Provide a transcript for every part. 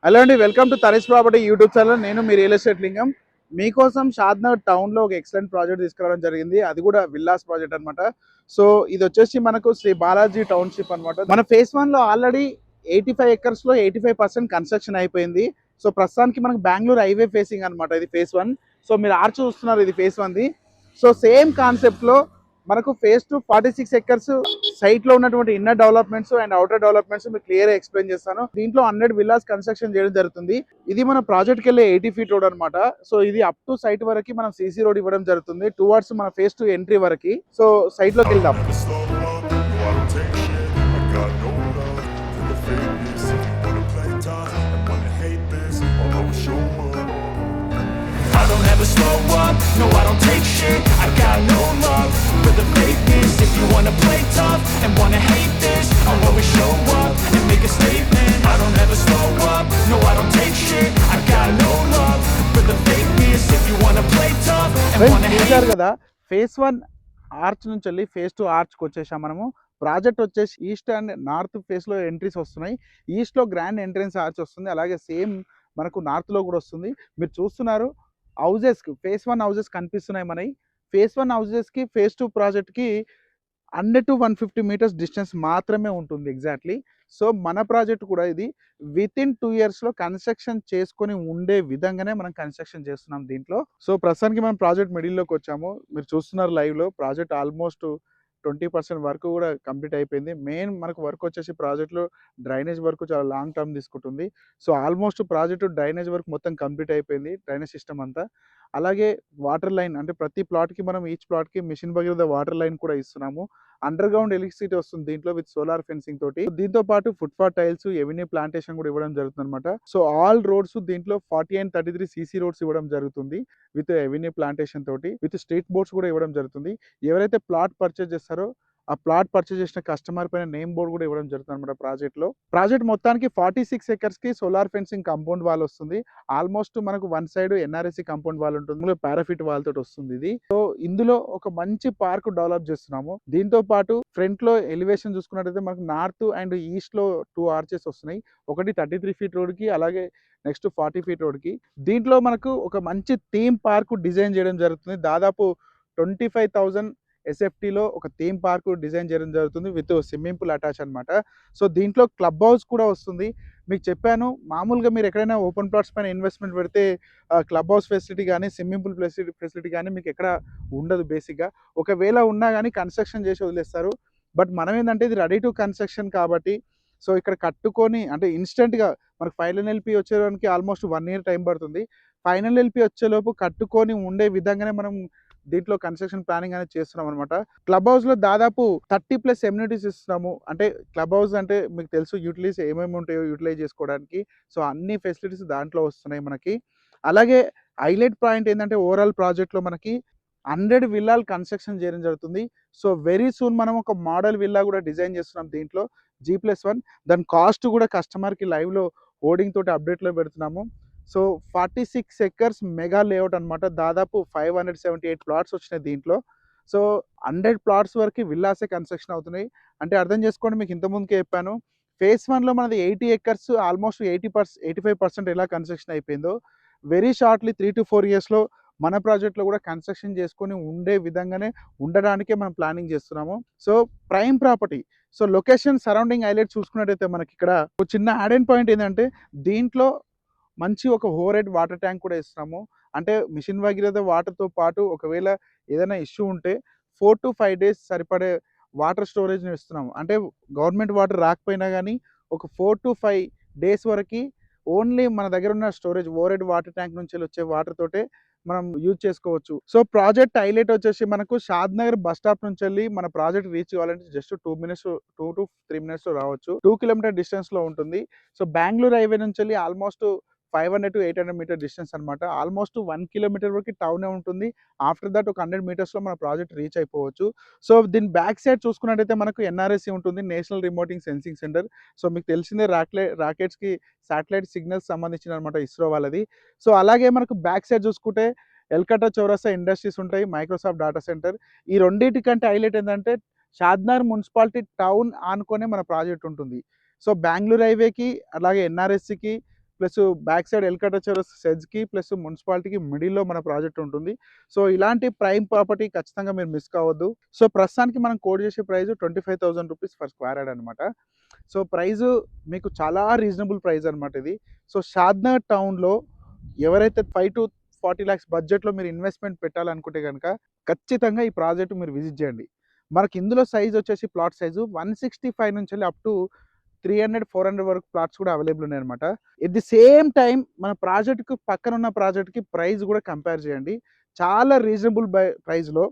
Hello అండి, welcome to Tanishq property YouTube channel. నేను మీ real estate లింగం. మీకోసం షాద్నగర్ టౌన్లో ఒక ఎక్సలెంట్ ప్రాజెక్ట్ తీసుకురావడం జరిగింది. అది కూడా విల్లాస్ ప్రాజెక్ట్ అనమాట. సో ఇది వచ్చేసి మనకు శ్రీ బాలాజీ టౌన్షిప్ అనమాట. మన ఫేజ్ 1లో ఆల్రెడీ 85 acres లో 85% కన్స్ట్రక్షన్ అయిపోయింది. సో ప్రస్తుతానికి మనకు బెంగళూరు హైవే ఫేసింగ్ అనమాట ఇది ఫేజ్ 1. సో మీరు ఆర్చ్ చూస్తున్నారు, ఇది ఫేజ్ 1ది. సో సేమ్ కాన్సెప్ట్లో మనకు ఫేజ్ 2 46 acres సైట్ లో ఉన్నటువంటి inner developments and outer developments మీకు క్లియర్ గా ఎక్స్ప్లెయిన్ చేస్తాను. దీంట్లో 100 విల్లాస్ కన్స్ట్రక్షన్ చేయడం జరుగుతుంది. ఇది మన ప్రాజెక్ట్ కి వెళ్ళే 80 feet రోడ్ అనమాట. సో ఇది అప్ టు సైట్ వరకు మనం సీసీ రోడ్ ఇవ్వడం జరుగుతుంది టువర్డ్స్ మన ఫేజ్ 2 ఎంట్రీ వరకు. సో సైట్ లోకి వెళ్దాం. I don't ever slow up, no I don't take shit. I got no love for the fakeness. If you wanna play tough and wanna hate this, I'll always show up and make a statement. I don't ever slow up, no I don't take shit. I got no love for the fakeness. If you wanna play tough and wanna hate this. కదా phase 1 arch నుంచి వెళ్ళి phase 2 ఆర్చ్కి వచ్చేసాం మనము. Project వచ్చేసి east and north ఫేస్లో entries వస్తున్నాయి. ఈస్ట్లో grand entrance arch వస్తుంది, అలాగే సేమ్ మనకు నార్త్లో కూడా వస్తుంది. మీరు చూస్తున్నారు హౌజెస్కి ఫేజ్ 1 హౌజెస్ కనిపిస్తున్నాయి మనకి. ఫేజ్ 1 హౌజెస్కి ఫేజ్ 2 ప్రాజెక్ట్కి 100 to 150 meters డిస్టెన్స్ మాత్రమే ఉంటుంది ఎగ్జాక్ట్లీ. సో మన ప్రాజెక్ట్ కూడా ఇది వితిన్ 2 yearsలో కన్స్ట్రక్షన్ చేసుకొని ఉండే విధంగానే మనం కన్స్ట్రక్షన్ చేస్తున్నాం దీంట్లో. సో ప్రస్తుతానికి మనం ప్రాజెక్ట్ మిడిల్లోకి వచ్చాము. మీరు చూస్తున్నారు లైవ్లో ప్రాజెక్ట్ ఆల్మోస్ట్ 20% వరకు కూడా కంప్లీట్ అయిపోయింది. మెయిన్ మనకు వర్క్ వచ్చేసి ప్రాజెక్ట్లో డ్రైనేజ్ వర్క్ చాలా లాంగ్ టర్మ్ తీసుకుంటుంది. So almost project drainage work మొత్తం కంప్లీట్ అయిపోయింది, డ్రైనేజ్ సిస్టమ్ అంతా. అలాగే వాటర్ లైన్ అంటే ప్రతి ప్లాట్కి మనం ఈచ్ ప్లాట్కి మిషన్ భగీరథ వాటర్ లైన్ కూడా ఇస్తున్నాము. అండర్ గ్రౌండ్ ఎలక్ట్రిసిటీ వస్తుంది దీంట్లో విత్ సోలార్ ఫెన్సింగ్ తోటి. దీంతో పాటు ఫుట్పాత్ టైల్స్, ఎవెన్యూ ప్లాంటేషన్ కూడా ఇవ్వడం జరుగుతుంది అనమాట. సో ఆల్ రోడ్స్ దీంట్లో 40 and 33 సీసీ రోడ్స్ ఇవ్వడం జరుగుతుంది విత్ ఎవెన్యూ ప్లాంటేషన్ తోటి, విత్ స్ట్రీట్ బోర్డ్స్ కూడా ఇవ్వడం జరుగుతుంది. ఎవరైతే ప్లాట్ పర్చేజ్ చేస్తారో ఆ ప్లాట్ పర్చేజ్ చేసిన కస్టమర్ పైన నేమ్ బోర్డు కూడా ఇవ్వడం జరుగుతుంది అనమాట ప్రాజెక్ట్లో. ప్రాజెక్ట్ మొత్తానికి 46 acres solar fencing compound wall వస్తుంది. ఆల్మోస్ట్ మనకు one side NRSC compound wall ఉంటుంది, పారాఫిట్ వాల్ తోటి వస్తుంది ఇది. సో ఇందులో ఒక మంచి పార్క్ డెవలప్ చేస్తున్నాము. దీంతో పాటు ఫ్రంట్ లో ఎలివేషన్ చూసుకున్నట్టయితే మనకు నార్త్ అండ్ ఈస్ట్ లో 2 ఆర్చెస్ వస్తున్నాయి. ఒకటి 33 feet రోడ్ కి, అలాగే నెక్స్ట్ 40 feet రోడ్ కి. దీంట్లో మనకు ఒక మంచి థీమ్ పార్క్ డిజైన్ చేయడం జరుగుతుంది. దాదాపు 25,000 ఎస్ఎఫ్టీలో ఒక థీమ్ పార్క్ డిజైన్ చేయడం జరుగుతుంది విత్ స్విమ్మింగ్ పూల్ అటాచ్ అనమాట. సో దీంట్లో క్లబ్ హౌస్ కూడా వస్తుంది. మీకు చెప్పాను, మామూలుగా మీరు ఎక్కడైనా ఓపెన్ ప్లాట్స్ పైన ఇన్వెస్ట్మెంట్ పెడితే క్లబ్ హౌస్ ఫెసిలిటీ కానీ స్విమ్మింగ్ పూల్ ఫెసిలిటీ కానీ మీకు ఎక్కడ ఉండదు బేసిక్గా. ఒకవేళ ఉన్నా కానీ కన్స్ట్రక్షన్ చేసి వదిలేస్తారు. బట్ మనం ఏంటంటే ఇది రెడీ టు కన్స్ట్రక్షన్ కాబట్టి సో ఇక్కడ కట్టుకొని అంటే ఇన్స్టెంట్గా మనకు ఫైనల్ ఎల్పి వచ్చేదానికి ఆల్మోస్ట్ 1 year టైం పడుతుంది. ఫైనల్ ఎల్పి వచ్చేలోపు కట్టుకొని ఉండే విధంగానే మనం దీంట్లో కన్స్ట్రక్షన్ ప్లానింగ్ అనేది చేస్తున్నాం అనమాట. క్లబ్ హౌస్లో దాదాపు 30+ ఎమ్యూనిటీస్ ఇస్తున్నాము. అంటే క్లబ్ హౌస్ అంటే మీకు తెలుసు యూటిలిటీస్ ఏమేమి ఉంటాయో యూటిలైజ్ చేసుకోవడానికి. సో అన్ని ఫెసిలిటీస్ దాంట్లో వస్తున్నాయి మనకి. అలాగే హైలైట్ పాయింట్ ఏంటంటే ఓవరాల్ ప్రాజెక్ట్లో మనకి 100 విల్లాలు కన్స్ట్రక్షన్ చేయడం జరుగుతుంది. సో వెరీ సూన్ మనం ఒక మోడల్ విల్లా కూడా డిజైన్ చేస్తున్నాం దీంట్లో G+1. దాని కాస్ట్ కూడా కస్టమర్కి లైవ్లో హోర్డింగ్ తోటి అప్డేట్లో పెడుతున్నాము. సో 46 acres మెగా లేఅవుట్ అనమాట. దాదాపు 578 ప్లాట్స్ వచ్చినాయి దీంట్లో. సో 100 ప్లాట్స్ వరకు విల్లాసే కన్స్ట్రక్షన్ అవుతున్నాయి. అంటే అర్థం చేసుకోండి, మీకు ఇంతకుముందుకే చెప్పాను ఫేజ్ 1లో మనది 80 acres ఆల్మోస్ట్ 85% ఎలా కన్స్ట్రక్షన్ అయిపోయిందో వెరీ షార్ట్లీ 3 to 4 yearsలో మన ప్రాజెక్ట్లో కూడా కన్స్ట్రక్షన్ చేసుకొని ఉండే విధంగానే ఉండడానికే మనం ప్లానింగ్ చేస్తున్నాము. So prime property. So location surrounding highlight చూసుకున్నట్టయితే మనకి ఇక్కడ ఒక చిన్న యాడ్ అండ్ పాయింట్ ఏంటంటే దీంట్లో మంచి ఒక ఓవర్ వాటర్ ట్యాంక్ కూడా ఇస్తున్నాము. అంటే మిషన్ భగీరథ వాటర్తో పాటు ఒకవేళ ఏదైనా ఇష్యూ ఉంటే 4 to 5 days సరిపడే వాటర్ స్టోరేజ్ని ఇస్తున్నాము. అంటే గవర్నమెంట్ వాటర్ రాకపోయినా కానీ ఒక 4 to 5 days వరకు ఓన్లీ మన దగ్గర ఉన్న స్టోరేజ్ ఓవర్ వాటర్ ట్యాంక్ నుంచి వచ్చే వాటర్ తోటే మనం యూజ్ చేసుకోవచ్చు. సో ప్రాజెక్ట్ హైలైట్ వచ్చేసి మనకు షాద్నగర్ బస్ స్టాప్ నుంచి వెళ్ళి మన ప్రాజెక్ట్ రీచ్ కావాలంటే జస్ట్ 2 to 3 minutes రావచ్చు. 2 kilometer డిస్టెన్స్లో ఉంటుంది. సో బెంగళూరు హైవే నుంచి వెళ్ళి ఆల్మోస్ట్ 500 to 800 meter డిస్టెన్స్ అనమాట. ఆల్మోస్ట్ 1 kilometer వరకు టౌనే ఉంటుంది. ఆఫ్టర్ దట్ ఒక 100 meters మన ప్రాజెక్ట్ రీచ్ అయిపోవచ్చు. సో దీని బ్యాక్ సైడ్ చూసుకున్నట్టయితే మనకు ఎన్ఆర్ఎస్సి ఉంటుంది, నేషనల్ రిమోటింగ్ సెన్సింగ్ సెంటర్. సో మీకు తెలిసిందే రాకెట్స్కి శాటిలైట్ సిగ్నల్స్ సంబంధించిన అనమాట ఇస్రో వాళ్ళది. సో అలాగే మనకు బ్యాక్ సైడ్ చూసుకుంటే ఎల్కటా చౌరస్తా ఇండస్ట్రీస్ ఉంటాయి, మైక్రోసాఫ్ట్ డేటా సెంటర్. ఈ రెండింటికంటే హైలైట్ ఏంటంటే షాద్నగర్ మున్సిపాలిటీ టౌన్ ఆనుకొనే మన ప్రాజెక్ట్ ఉంటుంది. సో బెంగళూరు హైవేకి అలాగే ఎన్ఆర్ఎస్సికి ప్లస్ బ్యాక్ సైడ్ ఎల్కటచర్ సెజ్కి ప్లస్ మున్సిపాలిటీకి మిడిల్లో మన ప్రాజెక్ట్ ఉంటుంది. సో ఇలాంటి ప్రైమ్ ప్రాపర్టీ ఖచ్చితంగా మీరు మిస్ కావద్దు. సో ప్రస్తుతానికి మనం కోట్ చేసే price 25,000 rupees for square yard అనమాట. సో ప్రైస్ మీకు చాలా రీజనబుల్ ప్రైస్ అనమాట ఇది. సో షాద్నగర్ టౌన్లో ఎవరైతే 5 to 40 lakhs బడ్జెట్లో మీరు ఇన్వెస్ట్మెంట్ పెట్టాలనుకుంటే కనుక ఖచ్చితంగా ఈ ప్రాజెక్ట్ మీరు విజిట్ చేయండి. మనకి ఇందులో సైజ్ వచ్చేసి ప్లాట్ సైజు 165 నుంచి అప్ టు 300-400 వరకు ప్లాట్స్ కూడా అవైలబుల్ ఉన్నాయన్నమాట. ఎట్ ది సేమ్ టైం మన ప్రాజెక్ట్కి పక్కన ఉన్న ప్రాజెక్ట్కి ప్రైస్ కూడా కంపేర్ చేయండి. చాలా రీజనబుల్ ప్రైస్లో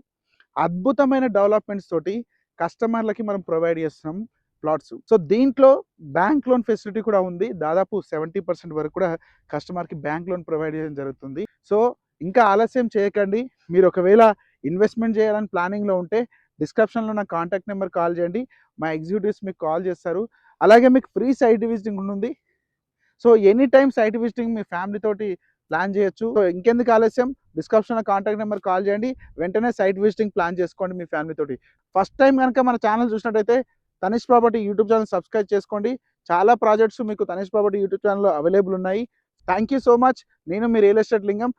అద్భుతమైన డెవలప్మెంట్స్ తోటి కస్టమర్లకి మనం ప్రొవైడ్ చేస్తున్నాం ప్లాట్స్. సో దీంట్లో బ్యాంక్ లోన్ ఫెసిలిటీ కూడా ఉంది. దాదాపు 70% వరకు కూడా కస్టమర్కి బ్యాంక్ లోన్ ప్రొవైడ్ చేయడం జరుగుతుంది. సో ఇంకా ఆలస్యం చేయకండి. మీరు ఒకవేళ ఇన్వెస్ట్మెంట్ చేయాలని ప్లానింగ్లో ఉంటే డిస్క్రిప్షన్లో నా కాంటాక్ట్ నెంబర్ కాల్ చేయండి. మా ఎగ్జిక్యూటివ్స్ మీకు కాల్ చేస్తారు. అలాగే మీకు ఫ్రీ సైట్ విజిటింగ్ ఉంటుంది. So any time site visiting మీ ఫ్యామిలీ తోటి ప్లాన్ చేయొచ్చు. సో ఇంకెందుకు ఆలస్యం, డిస్క్రిప్షన్లో కాంటాక్ట్ నెంబర్ కాల్ చేయండి. వెంటనే సైట్ విజిటింగ్ ప్లాన్ చేసుకోండి మీ ఫ్యామిలీ తోటి. ఫస్ట్ టైం కనుక మన ఛానల్ చూసినట్టయితే Tanishq property YouTube channel subscribe చేసుకోండి. చాలా ప్రాజెక్ట్స్ మీకు తనిష్ ప్రాపర్టీ యూట్యూబ్ ఛానల్లో అవైలబుల్ ఉన్నాయి. Thank you so much. నేను మీ రియల్ ఎస్టేట్ లింగం.